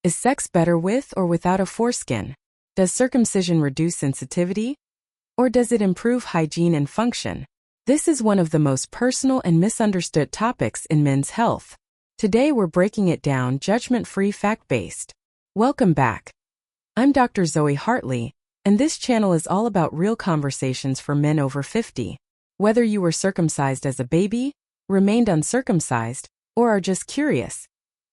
Is sex better with or without a foreskin? Does circumcision reduce sensitivity? Or does it improve hygiene and function? This is one of the most personal and misunderstood topics in men's health. Today we're breaking it down judgment-free, fact-based. Welcome back. I'm Dr. Zoe Hartley, and this channel is all about real conversations for men over 50. Whether you were circumcised as a baby, remained uncircumcised, or are just curious,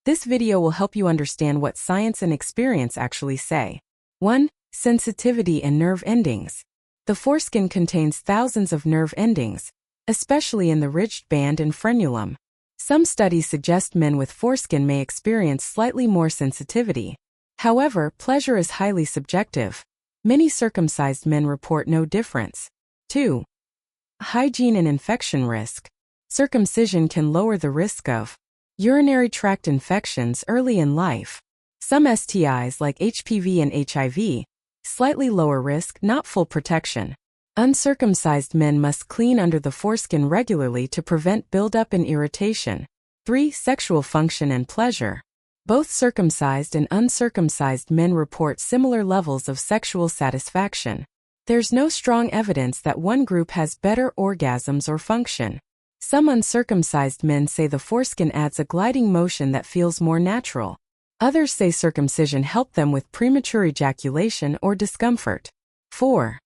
this video will help you understand what science and experience actually say. 1. Sensitivity and nerve endings. The foreskin contains thousands of nerve endings, especially in the ridged band and frenulum. Some studies suggest men with foreskin may experience slightly more sensitivity. However, pleasure is highly subjective. Many circumcised men report no difference. 2. Hygiene and infection risk. Circumcision can lower the risk of urinary tract infections early in life. Some STIs like HPV and HIV, slightly lower risk, not full protection. Uncircumcised men must clean under the foreskin regularly to prevent buildup and irritation. 3. Sexual function and pleasure. Both circumcised and uncircumcised men report similar levels of sexual satisfaction. There's no strong evidence that one group has better orgasms or function. Some uncircumcised men say the foreskin adds a gliding motion that feels more natural. Others say circumcision helped them with premature ejaculation or discomfort. 4.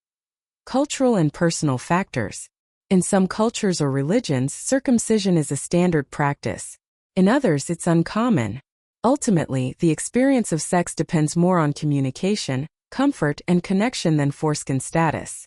Cultural and personal factors. In some cultures or religions, circumcision is a standard practice. In others, it's uncommon. Ultimately, the experience of sex depends more on communication, comfort, and connection than foreskin status.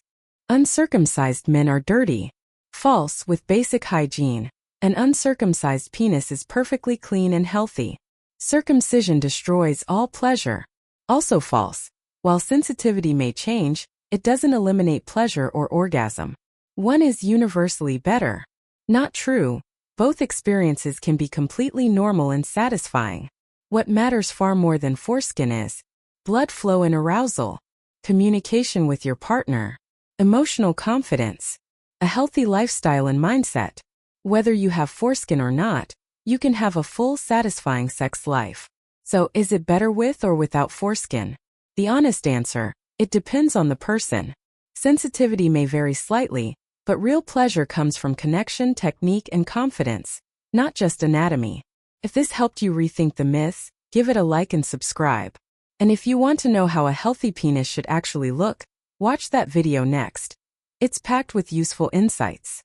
Uncircumcised men are dirty. False. With basic hygiene, an uncircumcised penis is perfectly clean and healthy. Circumcision destroys all pleasure. Also false. While sensitivity may change, it doesn't eliminate pleasure or orgasm. One is universally better. Not true. Both experiences can be completely normal and satisfying. What matters far more than foreskin is blood flow and arousal, communication with your partner, emotional confidence, a healthy lifestyle and mindset. Whether you have foreskin or not, you can have a full, satisfying sex life. So, is it better with or without foreskin? The honest answer: it depends on the person. Sensitivity may vary slightly, but real pleasure comes from connection, technique, and confidence, not just anatomy. If this helped you rethink the myths, give it a like and subscribe. And if you want to know how a healthy penis should actually look, watch that video next. It's packed with useful insights.